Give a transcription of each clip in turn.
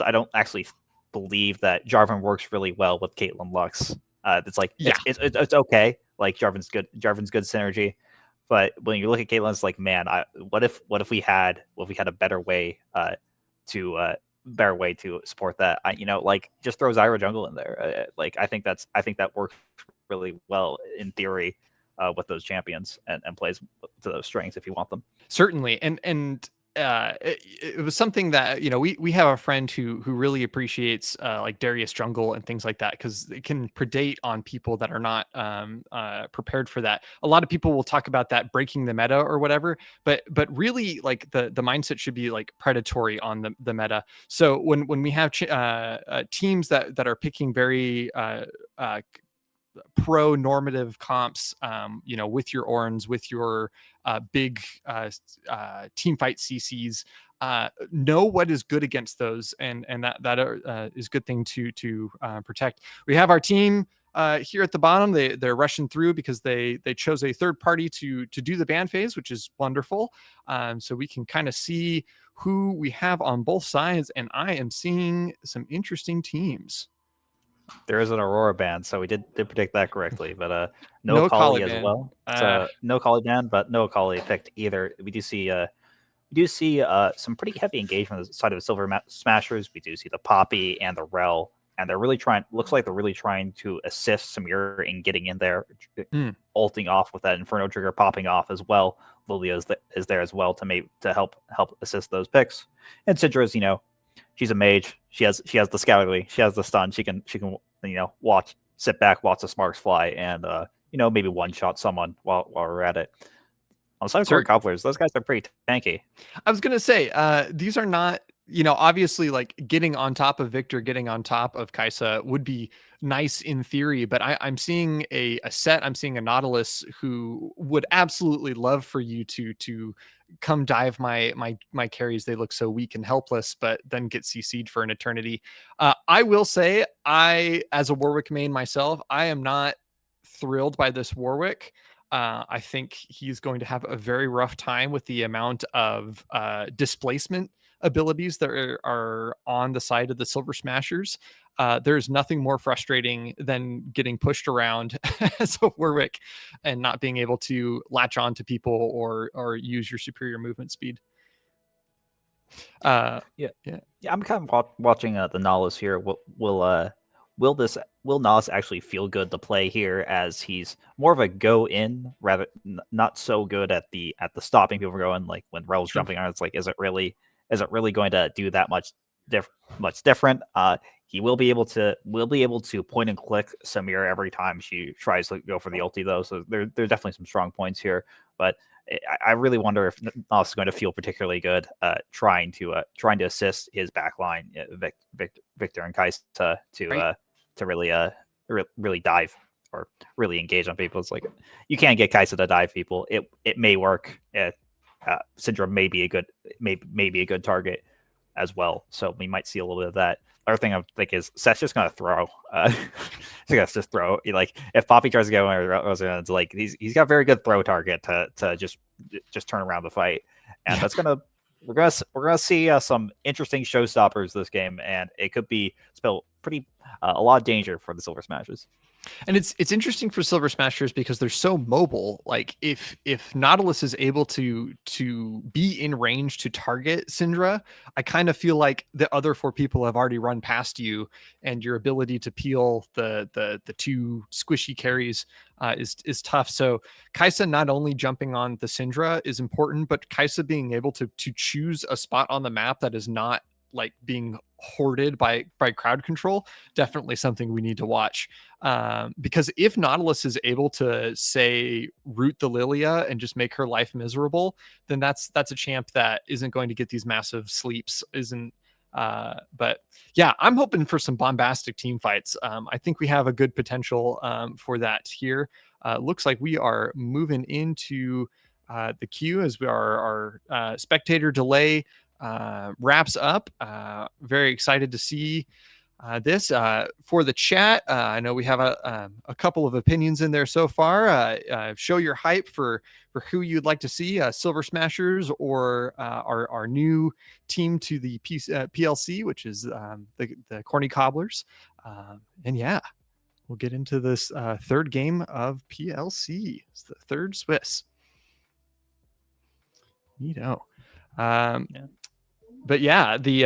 I don't actually believe that Jarvan works really well with Caitlyn Lux. It's like Yeah. it's okay. Like Jarvan's good synergy, but when you look at Caitlyn, it's like, man, what if we had a better way to support that? Like just throw Zyra jungle in there. Like I think that works really well in theory with those champions and plays to those strengths if you want them. Certainly. And it was something that, we have a friend who really appreciates like Darius jungle and things like that, because it can predate on people that are not prepared for that. A lot of people will talk about that breaking the meta or whatever, but really, like, the mindset should be like predatory on the meta. So when we have teams that are picking very pro normative comps, with your Orns, with your big team fight CCs, know what is good against those, and that is good thing to protect. We have our team here at the bottom. They're rushing through because they chose a third party to do the ban phase, which is wonderful. So we can kind of see who we have on both sides, and I am seeing some interesting teams. There is an Aurora ban, so we did predict that correctly. But no No Akali as Caliban. well. So no Akali ban, but no Akali picked either. We do see some pretty heavy engagement on the side of the Silver Smashers. We do see the Poppy and the Rel, and they're really trying. Looks like they're really trying to assist Samir in getting in there, ulting off with that Inferno trigger popping off as well. Lilia is there as well to help assist those picks. And Syndra is, she's a mage. She has the Scholarly. She has the stun. She can sit back, watch the sparks fly, and maybe one shot someone while we're at it. On the side of Cobblers, those guys are pretty tanky. I was gonna say, these are not, obviously, like, getting on top of Victor, getting on top of Kai'Sa would be nice in theory, but I'm seeing a set. I'm seeing a Nautilus who would absolutely love for you to come dive my carries. They look so weak and helpless, but then get CC'd for an eternity. I will say, as a Warwick main myself, I am not thrilled by this Warwick. I think he's going to have a very rough time with the amount of displacement abilities that are on the side of the Silver Smashers. There's nothing more frustrating than getting pushed around as a Warwick and not being able to latch on to people or use your superior movement speed. Yeah. I'm kind of watching the Nautilus here. Will Nas actually feel good to play here, as he's more of a go in, rather not so good at the stopping people from going, like when Rel's jumping on. It's like, is it really going to do that much different? He will be able to point and click Samir every time she tries to go for the ulti, though. So there's definitely some strong points here, but I really wonder if Nas is going to feel particularly good trying to assist his backline, Victor and Kai'Sa, to really dive or really engage on people. It's like, you can't get Kai'Sa to dive people. It may work. Syndrome may be a good target as well. So we might see a little bit of that. Other thing I think is Seth's just gonna throw. Just throw. Like, if Poppy tries to go, it's like he's got a very good throw target to just turn around the fight, and that's gonna we're gonna see some interesting showstoppers this game, and it could be spell pretty a lot of danger for the Silver Smashers. And it's interesting for Silver Smashers because they're so mobile. Like, if Nautilus is able to be in range to target Syndra, I kind of feel like the other four people have already run past you, and your ability to peel the two squishy carries is tough. So Kai'Sa not only jumping on the Syndra is important, but Kai'Sa being able to choose a spot on the map that is not like being hoarded by crowd control, definitely something we need to watch. Because if Nautilus is able to, say, root the Lilia and just make her life miserable, then that's a champ that isn't going to get these massive sleeps, but yeah, I'm hoping for some bombastic team fights. I think we have a good potential for that here. Looks like we are moving into the queue as our spectator delay wraps up. Very excited to see this for the chat. I know we have a couple of opinions in there so far. Show your hype for who you'd like to see, Silver Smashers or our new team to the PLC, which is the Corny Cobblers. And yeah, we'll get into this third game of PLC. It's the third Swiss. Neato. Yeah. But yeah, the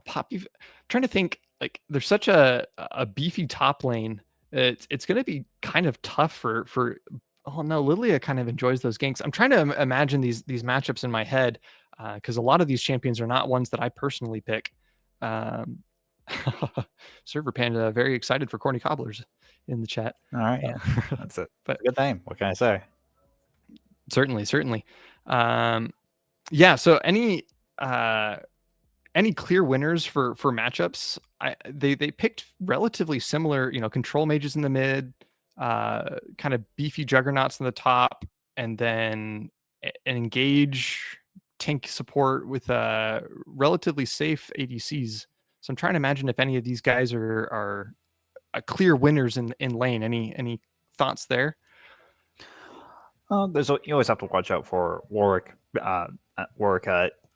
Poppy. I'm trying to think. Like, there's such a beefy top lane. It's going to be kind of tough for. Oh no, Lilia kind of enjoys those ganks. I'm trying to imagine these matchups in my head because a lot of these champions are not ones that I personally pick. Server Panda very excited for Corny Cobblers in the chat. All right, yeah, that's it. But a good name. What can I say? Certainly. Yeah. So any clear winners for matchups? They picked relatively similar, control mages in the mid, kind of beefy juggernauts in the top, and then an engage tank support with relatively safe ADCs. So I'm trying to imagine if any of these guys are clear winners in lane. Any thoughts there? You always have to watch out for Warwick.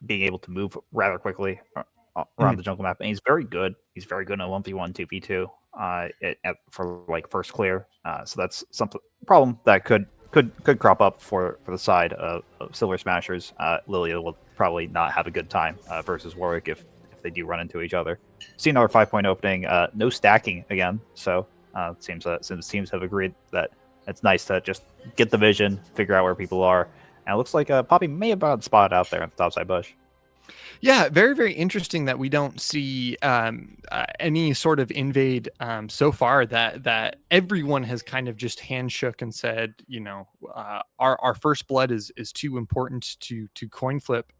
Being able to move rather quickly around the jungle map, and he's very good. He's very good in a 1v1, 2v2 for like first clear. So that's something problem that could crop up for the side of Silver Smashers. Lilia will probably not have a good time versus Warwick if they do run into each other. See another 5-point opening. No stacking again. So it seems since teams have agreed that it's nice to just get the vision, figure out where people are. And it looks like Poppy may have got spotted out there in the topside bush. Yeah, very, very interesting that we don't see any sort of invade so far. That everyone has kind of just handshook and said, our first blood is too important to coin flip.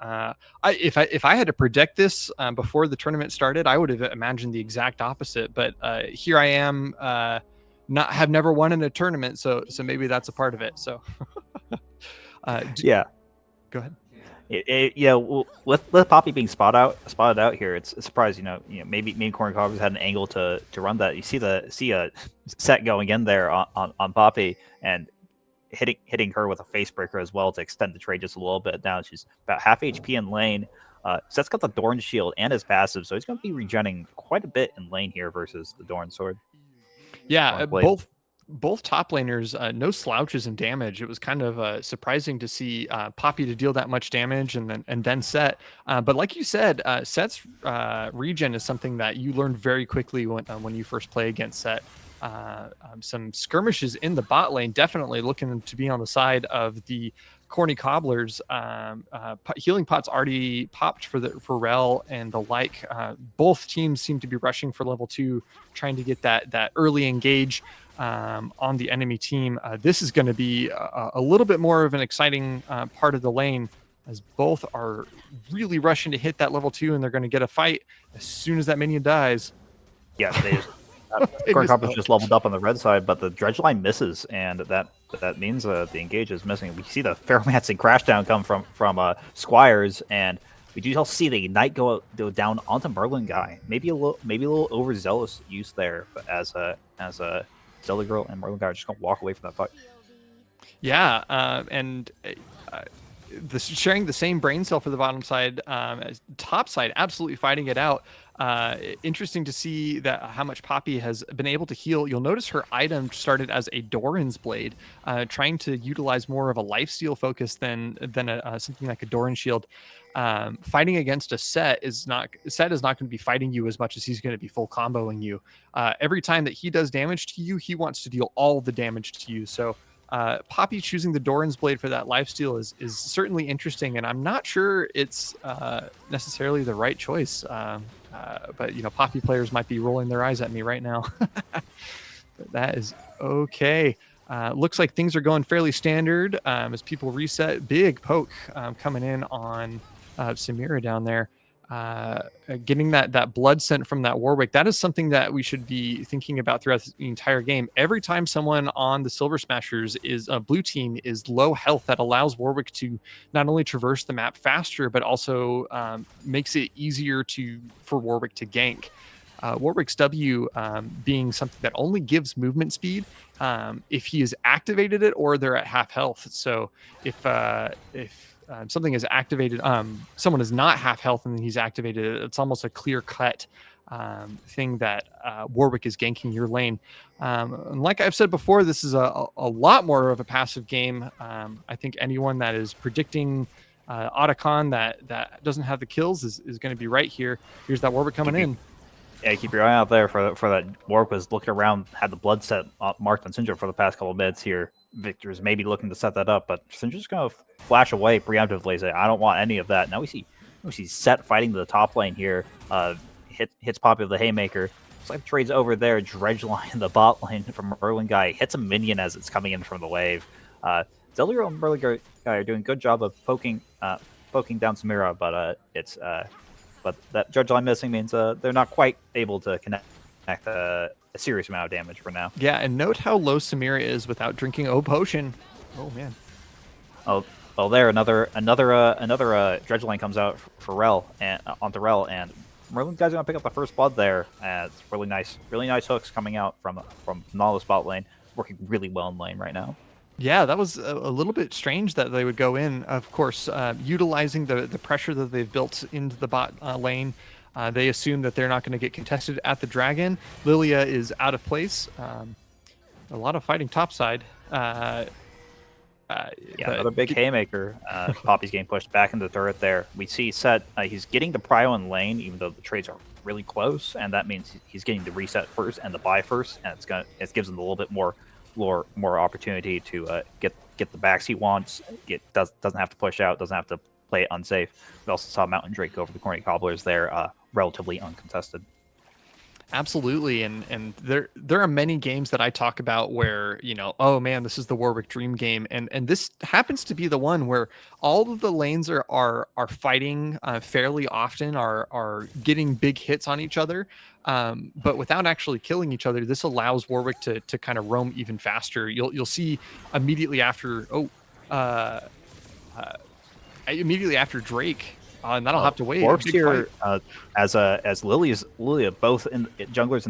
If I had to predict this before the tournament started, I would have imagined the exact opposite. But here I am, have never won in a tournament, so maybe that's a part of it. So. Yeah, go ahead. With Poppy being spotted out here, it's a surprise. Maybe Corny Cobblers had an angle to run that. You see a set going in there on Poppy and hitting her with a face breaker as well to extend the trade just a little bit. Now she's about half HP in lane. Set's got the Dorn shield and his passive, so he's going to be regenning quite a bit in lane here versus the Dorn sword. Yeah, both top laners, no slouches in damage. It was kind of surprising to see Poppy to deal that much damage and then Set. But like you said, Set's regen is something that you learn very quickly when you first play against Set. Some skirmishes in the bot lane, definitely looking to be on the side of the Corny Cobblers. Healing pots already popped for Rel and the like. Both teams seem to be rushing for level 2, trying to get that early engage on the enemy team. This is going to be a little bit more of an exciting part of the lane, as both are really rushing to hit that level 2, and they're going to get a fight as soon as that minion dies. Yeah, they just Corny Cobblers just leveled up on the red side, but the dredge line misses, and that means the engage is missing. We see the Ferromancy crashdown come from Squires, and we do also see the Ignite go down onto Merlin guy. Maybe a little overzealous use there, but as a Zelda girl and Merlin guy are just gonna walk away from that fight. Yeah, and sharing the same brain cell for the bottom side, as top side, absolutely fighting it out. Interesting to see that how much Poppy has been able to heal. You'll notice her item started as a Doran's blade, trying to utilize more of a lifesteal focus than something like a Doran shield. Fighting against a Set is not going to be fighting you as much as he's going to be full comboing you. Every time that he does damage to you, he wants to deal all the damage to you. So Poppy choosing the Doran's blade for that lifesteal is certainly interesting, and I'm not sure it's necessarily the right choice. But Poppy players might be rolling their eyes at me right now. But that is okay. Looks like things are going fairly standard as people reset. Big poke coming in on Samira down there. getting that blood scent from that Warwick, that is something that we should be thinking about throughout the entire game. Every time someone on the Silver Smashers is a blue team is low health, that allows Warwick to not only traverse the map faster, but also makes it easier for Warwick to gank. Warwick's W being something that only gives movement speed if he has activated it or they're at half health. So if something is activated, someone is not half health and he's activated it, it's almost a clear cut thing that Warwick is ganking your lane. And like I've said before, this is a lot more of a passive game. I think anyone that is predicting Otacon that doesn't have the kills is going to be right here. Here's that Warwick coming in. Yeah, keep your eye out there for that. Warwick was looking around, had the blood set marked on Syndra for the past couple of minutes here. Victor's maybe looking to set that up, but Syndra's going to flash away preemptively. Say, I don't want any of that. Now we see Set fighting to the top lane here. Hits Poppy with the Haymaker. Looks like trades over there. Dredgeline in the bot lane from Merlin guy. Hits a minion as it's coming in from the wave. Zeliro and Merlin guy are doing a good job of poking down Samira, but but that Judge Line missing means they're not quite able to connect a serious amount of damage for now. Yeah, and note how low Samira is without drinking O Potion. Oh, man. Oh, well, there, another Dredge Line comes out for Rel, and onto Rel, and Merlin guys are going to pick up the first blood there. It's really nice hooks coming out from Nautilus bot lane, working really well in lane right now. Yeah, that was a little bit strange that they would go in. Of course, utilizing the pressure that they've built into the bot lane, they assume that they're not going to get contested at the dragon. Lilia is out of place. A lot of fighting topside. Another big haymaker. Poppy's getting pushed back into the turret there. We see Set. He's getting the prio in lane, even though the trades are really close, and that means he's getting the reset first and the buy first, and it gives him a little bit more opportunity to get the backs he wants. Doesn't have to push out, doesn't have to play it unsafe. We also saw Mountain Drake over the Corny Cobblers there, relatively uncontested. Absolutely, and there are many games that I talk about where, oh man, this is the Warwick dream game, and this happens to be the one where all of the lanes are fighting fairly often, are getting big hits on each other, but without actually killing each other. This allows Warwick to kind of roam even faster. You'll see immediately after Drake. And that'll have to wait. Warwick's here as Lilia, both in junglers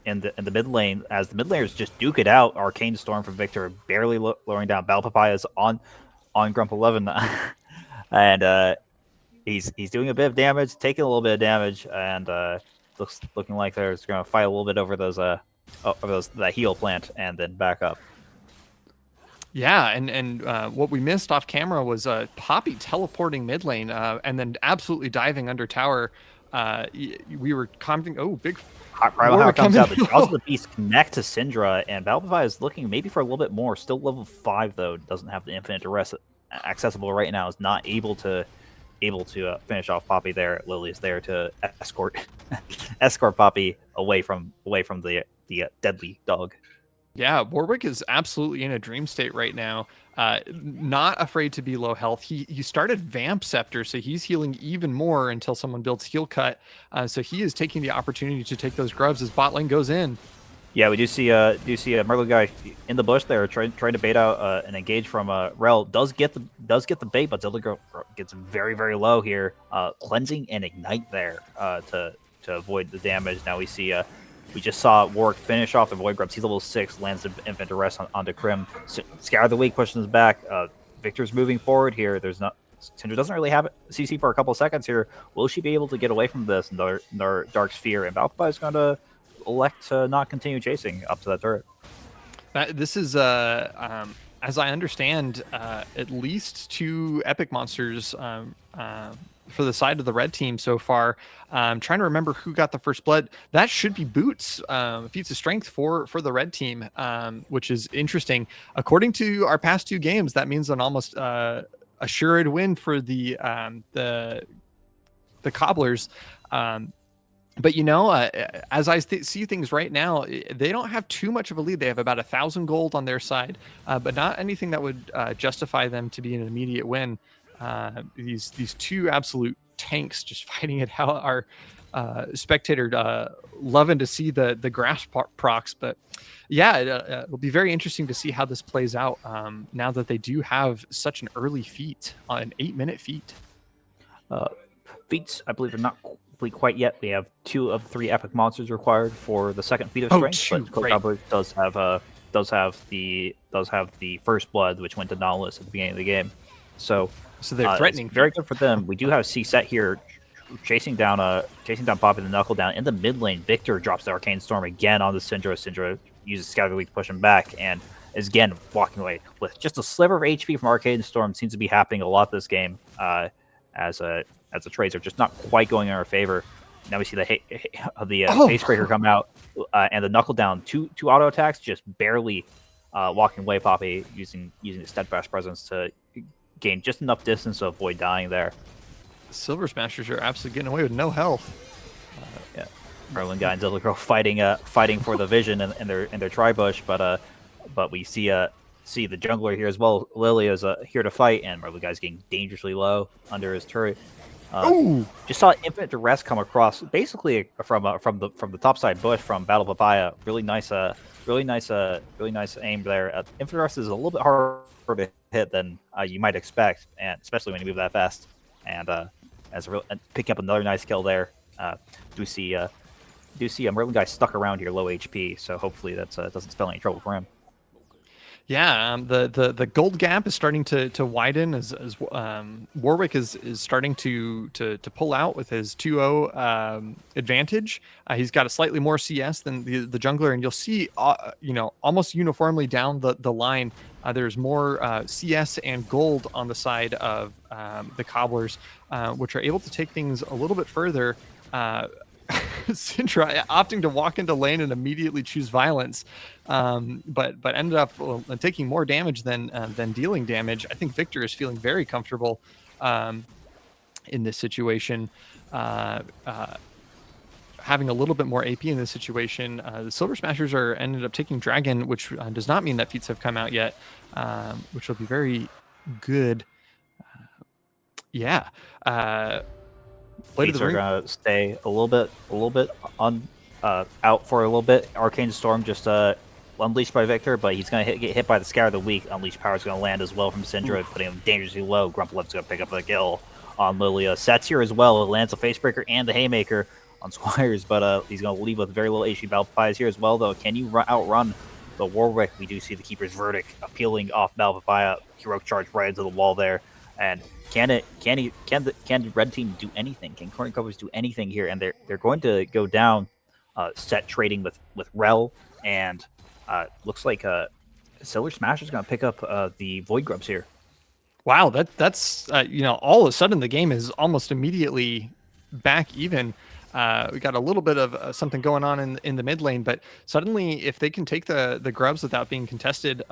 in the mid lane, as the mid laners just duke it out. Arcane Storm from Victor, barely lowering down. Battle Papayas on Grump 11, and he's doing a bit of damage, taking a little bit of damage, and looking like they're going to fight a little bit over that heal plant and then back up. Yeah, and what we missed off camera was Poppy teleporting mid lane and then absolutely diving under tower. We were commenting, big Hot Cryo comes out. The Jaws of the Beast connect to Syndra, and Balpify is looking maybe for a little bit more. Still level 5 though, doesn't have the infinite arrest accessible right now. Is not able to finish off Poppy there. Lily is there to escort Poppy away from the deadly dog. Yeah, Warwick is absolutely in a dream state right now. Not afraid to be low health. He started Vamp Scepter, so he's healing even more until someone builds Heal Cut. So he is taking the opportunity to take those grubs as bot lane goes in. Yeah, we do see a Merlin guy in the bush there trying to bait out an engage from Rel. Does get the bait, but Zilliger gets very, very low here. Cleansing and Ignite there to avoid the damage. Now we see we just saw Warwick finish off the Void Grubs. He's level 6, lands the Infinite Arrest onto Crim. Scour the Weak, pushes his back. Victor's moving forward here. Syndra doesn't really have CC for a couple of seconds here. Will she be able to get away from this in their Dark Sphere? And Valkyrie is going to elect to not continue chasing up to that turret. This is, as I understand, at least 2 epic monsters for the side of the red team so far. I'm trying to remember who got the first blood. That should be Boots, feats of strength for the red team, which is interesting. According to our past 2 games, that means an almost assured win for the Cobblers. But as I see things right now, they don't have too much of a lead. They have about 1,000 gold on their side, but not anything that would justify them to be an immediate win. These 2 absolute tanks just fighting it out. Our spectator loving to see the grass procs, but yeah, it'll be very interesting to see how this plays out now that they do have such an early feat, an 8-minute feat. Feats, I believe, are not complete quite yet. We have 2 of the 3 epic monsters required for the second feat of strength, but Cobblers does have the first blood, which went to Nautilus at the beginning of the game. So they're threatening. Very good for them. We do have C set here, chasing down Poppy the Knuckle down in the mid lane. Victor drops the Arcane Storm again on the Syndra. Syndra uses Scatter Week to push him back, and is again walking away with just a sliver of HP from Arcane Storm. Seems to be happening a lot this game. As the trades are just not quite going in our favor. Now we see the Facebreaker come out, and the Knuckle down. Two auto attacks, just barely walking away. Poppy using the Steadfast Presence to gain just enough distance to avoid dying there. Silver Smashers are absolutely getting away with no health. Yeah, Merlin Guy and Zilligro fighting for the vision in their tri-bush, but we see the jungler here as well. Lily is here to fight, and Merlin Guy's getting dangerously low under his turret. Just saw Infinite Duress come across, basically from the top side bush from Battle Papaya. Really nice aim there. Infinite Duress is a little bit harder to hit than you might expect, and especially when you move that fast. And picking up another nice kill there. Do see a Merlin Guy stuck around here, low HP. So hopefully that doesn't spell any trouble for him. Yeah, the gold gap is starting to widen as Warwick is starting to pull out with his 2-0 advantage. He's got a slightly more CS than the jungler, and you'll see almost uniformly down the line. There's more CS and gold on the side of the Cobblers, which are able to take things a little bit further. Syndra opting to walk into lane and immediately choose violence, but ended up taking more damage than dealing damage. I think Victor is feeling very comfortable in this situation, having a little bit more AP in this situation. The Silver Smashers ended up taking Dragon, which does not mean that feats have come out yet, which will be very good. Feats are gonna stay a little bit out for a little bit. Arcane Storm just unleashed by Victor, but he's gonna get hit by the Scour of the Week. Unleashed Power is gonna land as well from Syndra, putting him dangerously low. Grumpleft's gonna pick up the kill on Lilia. Sets here as well. It lands a Facebreaker and the Haymaker on Squires, but he's gonna leave with very little HP. Battle Papaya here as well, though. Can you outrun the Warwick? We do see the Keeper's Verdict appealing off Battle Papaya. Heroic charge right into the wall there, and can the red team do anything? Can Corny Cobblers do anything here? And they're going to go down, set trading with Rel, and looks like Silver Smasher's going to pick up the Void Grubs here. Wow, that's all of a sudden the game is almost immediately back even. We got a little bit of something going on in the mid lane, but suddenly if they can take the grubs without being contested,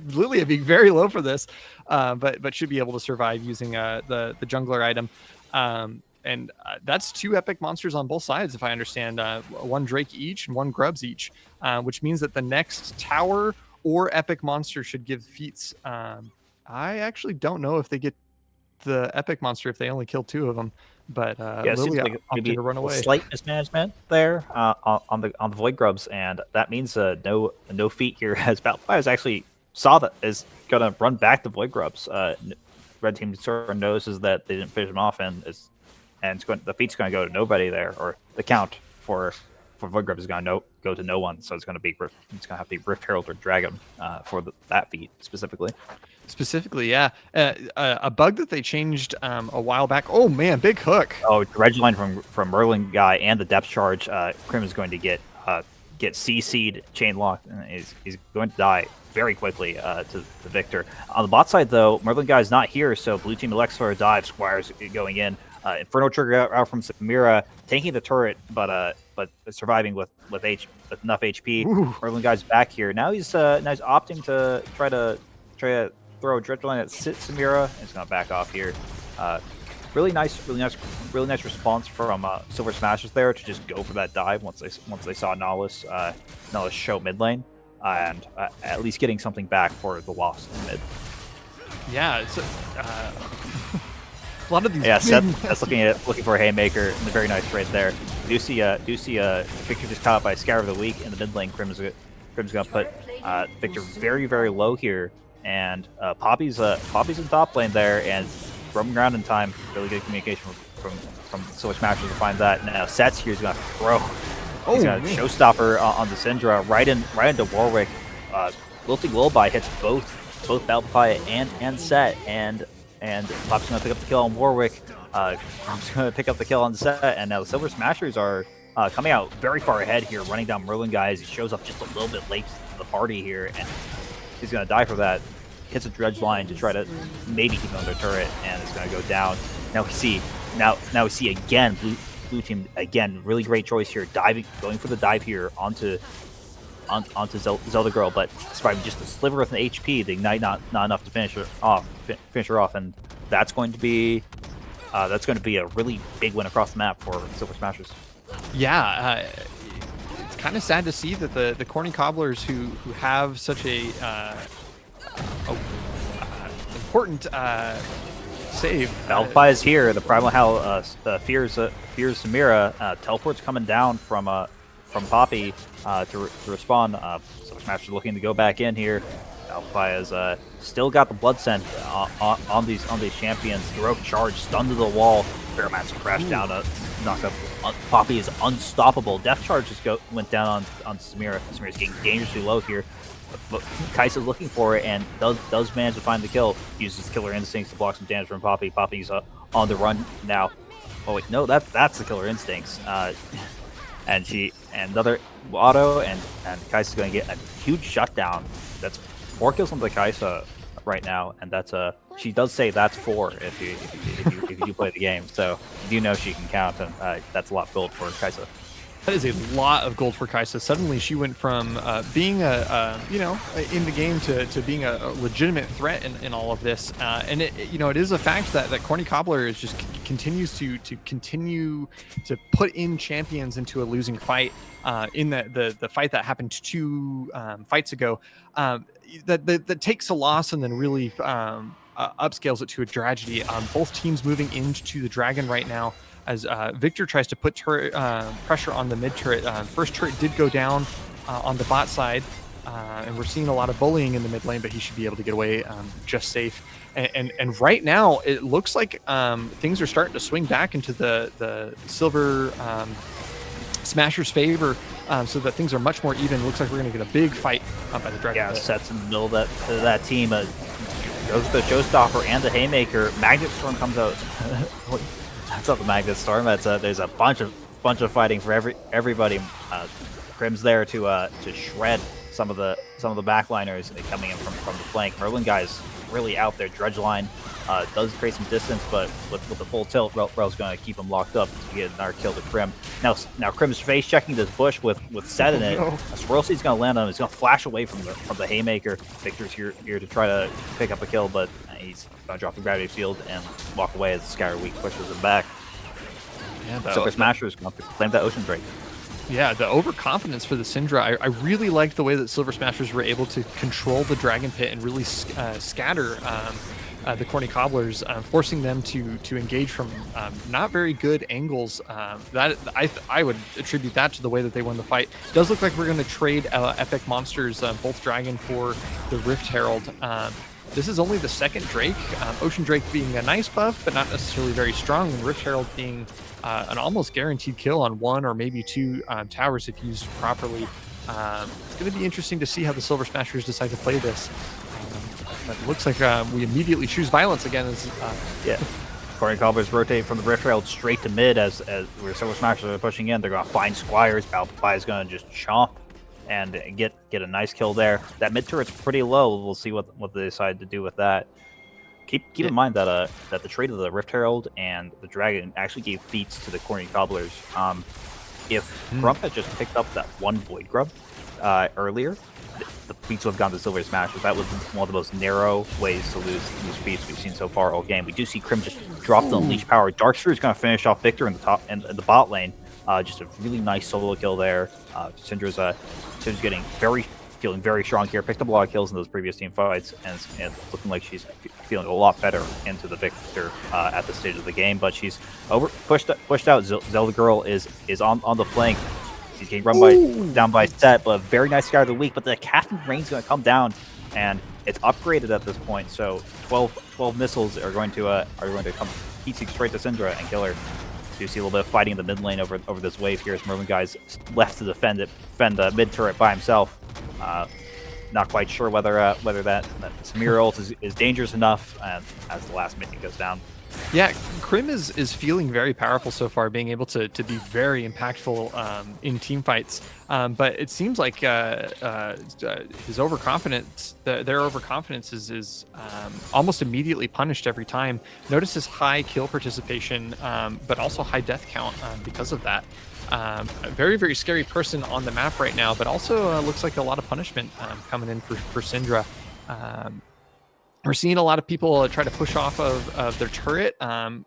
Lilia being very low for this, but should be able to survive using the jungler item. And that's 2 epic monsters on both sides, if I understand. 1 Drake each and 1 grubs each, which means that the next tower or epic monster should give feats. I actually don't know if they get the epic monster if they only kill 2 of them. But Lilia like opted to run away. Slight mismanagement there on the Void Grubs, and that means no feat here. As Battle Papaya actually saw that is gonna run back the Void Grubs. Red team sort of notices that they didn't finish him off, and the feat's gonna go to nobody there, or the count for Void Grubs is gonna go to no one. So it's gonna have to be Rift Herald or Dragon for that feat specifically. Specifically, yeah. A bug that they changed a while back. Oh man, big hook. Oh, Dredge line from Merlin Guy and the depth charge. Krim is going to get CC'd, chain locked, and he's going to die very quickly to Victor. On the bot side, though, Merlin Guy is not here, so blue team Alexor dive. Squires going in. Inferno trigger out from Samira, taking the turret, but surviving with enough HP. Ooh. Merlin Guy's back here. Now he's opting to try to throw a drift line at Samira. It's gonna back off here. Really nice response from Silver Smashers there to just go for that dive once they saw Nautilus show mid lane, and at least getting something back for the loss in mid. Yeah, it's lot of these. Yeah, Seth's looking for a haymaker, and very nice right there. Do see Victor just caught by Scour of the Week in the mid lane. Crim's gonna put Victor very, very low here, and Poppy's in top lane there, and roaming around in time. Really good communication from Silver Smashers to find that. Now Seth's here. He's gonna throw. He's got a showstopper on the Syndra right into Warwick. Wilting Lullaby hits both Valpy and Set, and Pop's gonna pick up the kill on Warwick. I'm just gonna pick up the kill on Set, and now the Silver Smashers are coming out very far ahead here, running down Merlin guys. He shows up just a little bit late to the party here, and he's gonna die for that. Hits a dredge line to try to maybe keep him under turret, and it's gonna go down. Now we see again blue team again, really great choice here, going for the dive here onto Zelda Girl, but surviving just a sliver of an HP. The Ignite not enough to finish her off, and that's going to be a really big win across the map for Silver Smashers. Yeah, it's kind of sad to see that the Corny Cobblers who have such a important save. Valpy is here. The Primal Hell fears Samira. Teleport's coming down from Poppy to respond. So Smash is looking to go back in here. Valpy has still got the blood scent on these champions. Heroic charge, stunned to the wall. Fairmat's crashed down, knocked up. Poppy is unstoppable. Death charge just went down on Samira. Samira's getting dangerously low here. But Kai'Sa's looking for it and does manage to find the kill. Uses Killer Instincts to block some damage from Poppy. Poppy's on the run now. Oh wait, no, that's the Killer Instincts. And another auto, and Kai'Sa's going to get a huge shutdown. That's 4 kills on the Kai'Sa right now, and that's she does say that's 4 if you do play the game. So you know she can count, and that's a lot of gold for Kai'Sa. That is a lot of gold for Kai'Sa. Suddenly she went from being in the game to being a legitimate threat in all of this. And it is a fact that Corny Cobbler is just continues to put in champions into a losing fight. In the fight that happened 2 fights ago, that takes a loss and then really upscales it to a tragedy. Both teams moving into the dragon right now, as Victor tries to put pressure on the mid turret. First turret did go down on the bot side, and we're seeing a lot of bullying in the mid lane, but he should be able to get away just safe. And right now, it looks like things are starting to swing back into the Silver Smashers' favor, so that things are much more even. Looks like we're going to get a big fight by the dragon. Yeah, Sets in the middle of that team. Goes with the Showstopper and the Haymaker. Magnet Storm comes out. That's not the Magnet Storm. That's there's a bunch of fighting for everybody. Crim's there to shred some of the backliners coming in from the flank. Merlin guys really out there. Dredge line does create some distance, but with the full tilt, Rel's going to keep him locked up to get another kill to Crim. Now Crim's face checking this bush with Set in it. Swirl Seed's going to land on him. He's going to flash away from the Haymaker. Victor's here to try to pick up a kill, but he's going to drop the gravity field and walk away as the Skyr Week pushes him back. Yeah, Silver Smasher is going to claim that Ocean Drake. Yeah, the overconfidence for the Syndra. I really liked the way that Silver Smashers were able to control the Dragon Pit and really scatter the Corny Cobblers, forcing them to engage from not very good angles. That I would attribute that to the way that they won the fight. It does look like we're going to trade Epic Monsters, both Dragon for the Rift Herald. This is only the 2nd Drake, Ocean Drake being a nice buff, but not necessarily very strong, and Rift Herald being an almost guaranteed kill on 1 or maybe 2 towers if used properly. It's going to be interesting to see how the Silver Smashers decide to play this. But it looks like we immediately choose violence again. Yeah. Corny Cobblers rotate from the Rift Herald straight to mid as where Silver Smashers are pushing in. They're going to find Squires. Valpy is going to just chomp and get a nice kill there. That mid turret's pretty low. We'll see what they decide to do with that. Keep in mind that the trade of the Rift Herald and the Dragon actually gave feats to the Corny Cobblers. If Grump had just picked up that 1 Void Grub earlier, the feats would have gone to Silver Smashers. That was one of the most narrow ways to lose these feats we've seen so far all game. We do see Crim just drop the Unleash Power. Darkstrew is going to finish off Victor in the top and the bot lane. Just a really nice solo kill there. Syndra's getting very feeling very strong here. Picked up a lot of kills in those previous team fights, and looking like she's feeling a lot better into the victor at this stage of the game. But she's pushed out. Zelda Girl is on the flank. She's getting run down by Set, but very nice Sky of the Week. But the casting range is going to come down, and it's upgraded at this point. So 12 missiles are going to come heat seek straight to Syndra and kill her. So you see a little bit of fighting in the mid lane over this wave here as Merlin guy's left to defend the mid turret by himself. Not quite sure whether that Samira ult is dangerous enough as the last minion goes down. Yeah, Krim is feeling very powerful so far, being able to be very impactful in team fights. But it seems like his overconfidence, their overconfidence is almost immediately punished every time. Notice his high kill participation, but also high death count because of that. A very, very scary person on the map right now, but also looks like a lot of punishment coming in for Syndra. We're seeing a lot of people try to push off of their turret.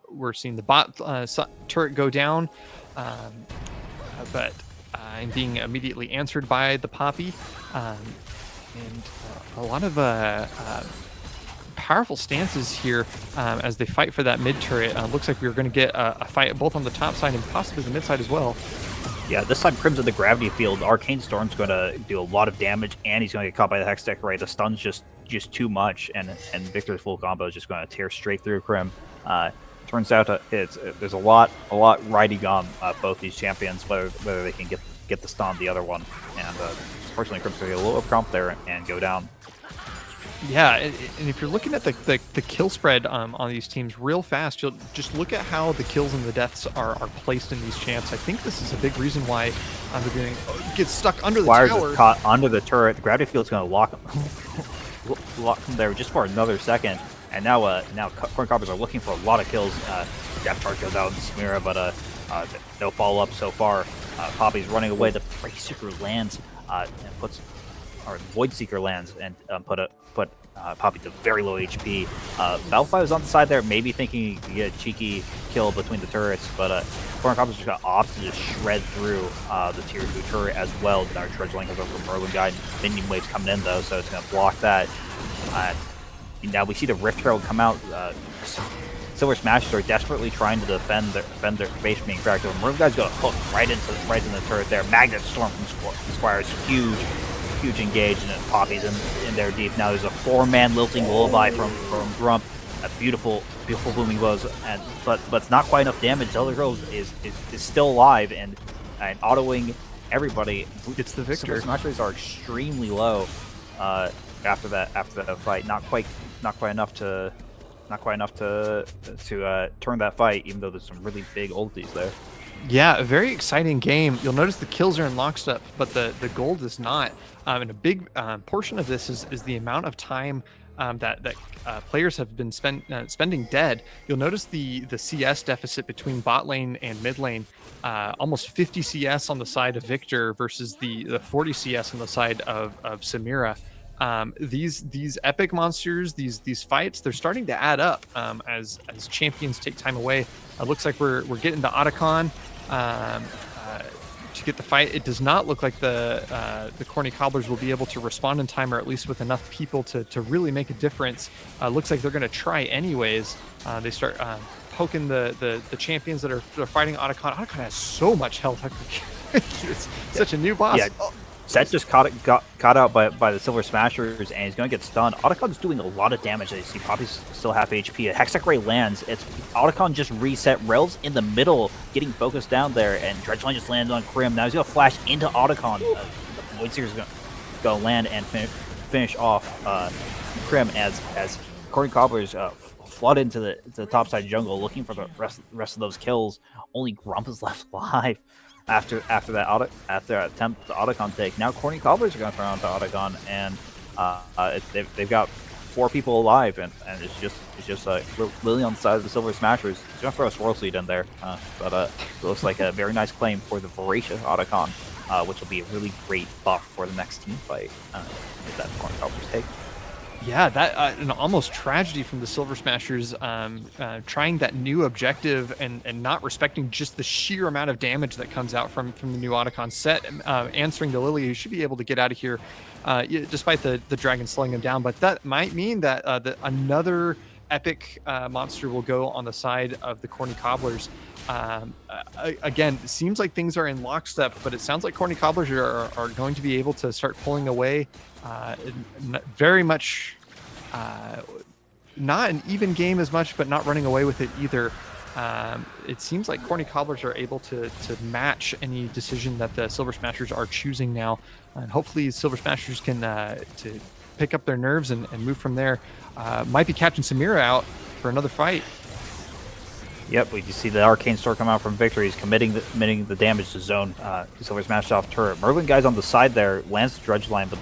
We're seeing the bot turret go down, but I'm being immediately answered by the Poppy. And a lot of powerful stances here as they fight for that mid turret. Looks like we're going to get a fight both on the top side and possibly the mid side as well. Yeah, this time Crim's in the gravity field. Arcane Storm's going to do a lot of damage, and he's going to get caught by the Hex Decorator. The stun's just too much, and Victor's full combo is just going to tear straight through Crim. Turns out there's a lot riding on both these champions, whether they can get the stun on the other one. And unfortunately, Crim's going to get a little overcomp there and go down. Yeah, and if you're looking at the kill spread on these teams real fast, you'll just look at how the kills and the deaths are placed in these champs. I think this is a big reason why they're going to get stuck under the tower. Is caught under the turret. The gravity field's going to lock him there just for another second. And now Corn Cobblers are looking for a lot of kills. Death Charge goes out in Samira, but no follow up so far. Poppy's running away. The Break Seeker lands and the Void Seeker lands and put Poppy to very low HP. Battlefly was on the side there, maybe thinking he could get a cheeky kill between the turrets, but Corn Cobblers just got off to just shred through the tier 2 turret as well. Our Dredgeling has over Merlin guy. Minion waves coming in though, so it's going to block that. Now we see the Rift Herald come out. Silver Smashers are desperately trying to defend their base from being cracked. Merlin guy's going to hook right in the turret there. Magnet Storm from Squire's huge engage, and Poppy's in there deep. Now there's a 4-man Lilting Lullaby from Grump. A beautiful booming blows, but it's not quite enough damage. Zelda Girl is still alive and autoing everybody. Gets the victor. Silver Smashers are extremely low after that fight. Not quite enough to turn that fight, even though there's some really big ultis there. Yeah, a very exciting game. You'll notice the kills are in lockstep, but the gold is not. And a big portion of this is the amount of time that players have been spending dead. You'll notice the CS deficit between bot lane and mid lane. Almost 50 CS on the side of Victor versus the 40 CS on the side of Samira. These epic monsters, these fights, they're starting to add up as champions take time away. It looks like we're getting to Otacon to get the fight. It does not look like the Corny Cobblers will be able to respond in time, or at least with enough people to really make a difference. Looks like they're going to try anyways. They start poking the champions that are fighting Otacon. Otacon has so much health. It's such a new boss. Yeah. Set just got out by the Silver Smashers, and he's going to get stunned. Otacon's doing a lot of damage. As you see, Poppy's still half HP. A Hextech Ray lands. Otacon just reset. Rel's in the middle, getting focused down there, and Dredgeline just landed on Crim. Now he's going to flash into Otacon. The Void Seeker's going to land and finish off Crim as Corny Cobblers flood into the topside jungle, looking for the rest of those kills. Only Grump is left alive. After that attempt to Otacon take. Now Corny Cobblers are going to turn on to Otacon, and they've got 4 people alive, and it's just Lily on the side of the Silver Smashers. He's going to throw a Swirl Seed in there, but it looks like a very nice claim for the Voracious Otacon, which will be a really great buff for the next team fight if that Corny Cobblers take. Yeah, that an almost tragedy from the Silver Smashers, trying that new objective and not respecting just the sheer amount of damage that comes out from the new Otacon set. Answering the Lily, who should be able to get out of here, despite the dragon slowing him down. But that might mean that another epic monster will go on the side of the Corny Cobblers. Again, it seems like things are in lockstep, but it sounds like Corny Cobblers are going to be able to start pulling away. Very much not an even game as much, but not running away with it either. It seems like Corny Cobblers are able to match any decision that the Silver Smashers are choosing now, and hopefully Silver Smashers can to pick up their nerves and move from there. Might be catching Samira out for another fight. Yep, we just see the Arcane Sword come out from Victory. He's committing the damage to zone. Silver smashed off turret. Merlin guy's on the side there, lands the Dredge line, but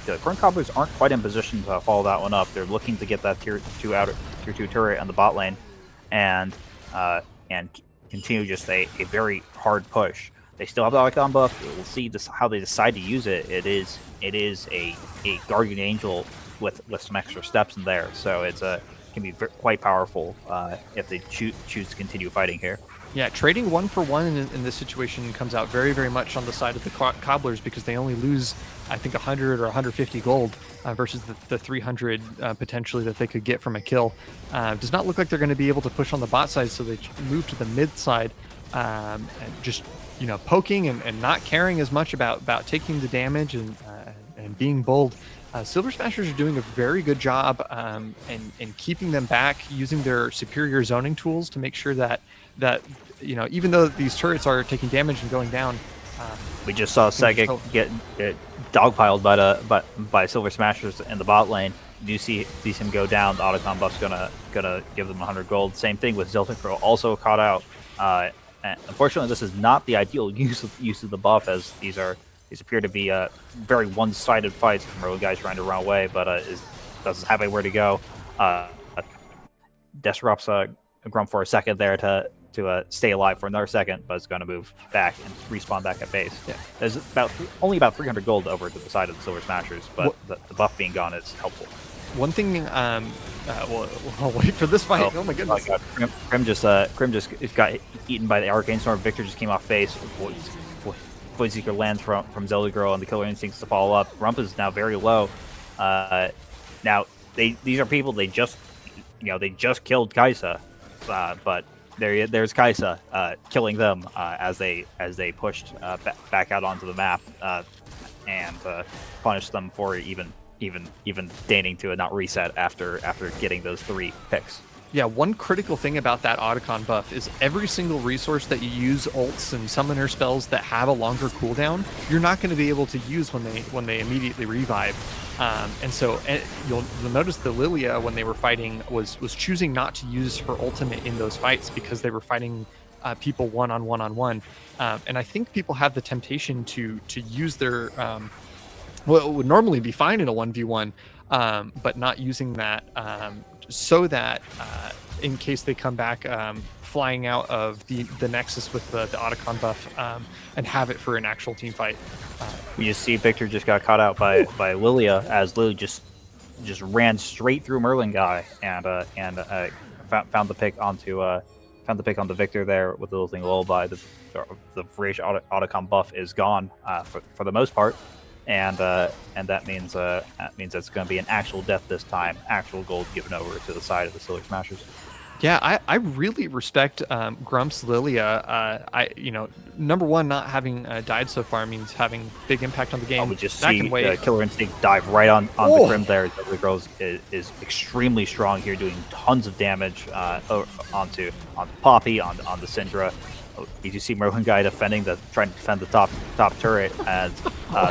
the Corn Cobblers aren't quite in position to follow that one up. They're looking to get that tier 2 turret on the bot lane, and continue just a very hard push. They still have the icon buff. We'll see how they decide to use it. It is a Guardian Angel with some extra steps in there, so it's can be quite powerful if they choose to continue fighting here. Yeah, trading 1 for 1 in this situation comes out very, very much on the side of the Cobblers, because they only lose, I think, 100 or 150 gold versus the 300 potentially that they could get from a kill. Does not look like they're going to be able to push on the bot side, so they move to the mid side and just poking and not caring as much about taking the damage and being bold. Silver Smashers are doing a very good job in keeping them back, using their superior zoning tools to make sure that even though these turrets are taking damage and going down, we just saw Sega get dogpiled by Silver Smashers in the bot lane. You see him go down. The Otacon buff's gonna give them 100 gold. Same thing with Zilton also caught out. And unfortunately, this is not the ideal use of the buff, as these appear to be very one-sided fights. Merlin guy's trying to run away, but doesn't have anywhere to go. Disrupts Grump for a second there to stay alive for another second, but it's going to move back and respawn back at base. Yeah. There's only about 300 gold over to the side of the Silver Smashers, but the buff being gone is helpful. One thing, we'll wait for this fight. Oh my goodness! Oh my God. Krim just got eaten by the Arcane Storm. Victor just came off base. Voidseeker lands from Zelda Girl, and the Killer Instincts to follow up. Rump is now very low. Now these are people they just killed Kaisa, but there's Kaisa killing them as they pushed back out onto the map and punished them for even deigning to not reset after getting those 3 picks. Yeah, one critical thing about that Otacon buff is every single resource that you use, ults and summoner spells that have a longer cooldown, you're not going to be able to use when they immediately revive. And so you'll notice the Lilia, when they were fighting, was choosing not to use her ultimate in those fights because they were fighting people one-on-one. And I think people have the temptation to use their what would normally be fine in a 1v1, but not using that so that in case they come back flying out of the Nexus with the Otacon buff and have it for an actual team fight. We just see Victor just got caught out by Lilia, as Lily just ran straight through Merlin guy and found the pick onto Victor there with the little thing lullaby. The Rage Otacon buff is gone for the most part. And that means it's going to be an actual death this time. Actual gold given over to the side of the Silver Smashers. Yeah, I really respect Grump's Lilia. Number one, not having died so far means having big impact on the game. We just see Killer Instinct dive right on the Grim there. The girl is extremely strong here, doing tons of damage onto Poppy, on the Syndra. You see Merlin guy trying to defend the top turret, as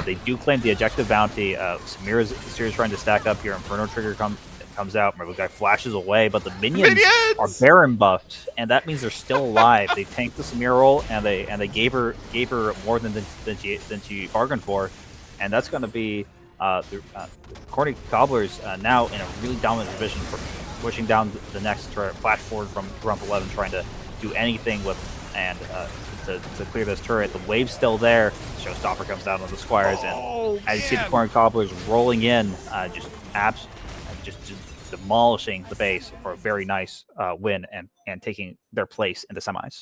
they do claim the objective bounty. Samira's trying to stack up here. Inferno Trigger comes out. Merlin guy flashes away, but the minions are Baron buffed, and that means they're still alive. They tanked the Samira roll, and they gave her more than she bargained for, and that's going to be the Corny Cobblers now in a really dominant position for pushing down the next turret. Flash forward from Rump 11, trying to do anything with and to clear this turret. The wave's still there. Showstopper comes down on the Squires, and as you see the Corn Cobblers rolling in, just just demolishing the base for a very nice win and taking their place in the semis.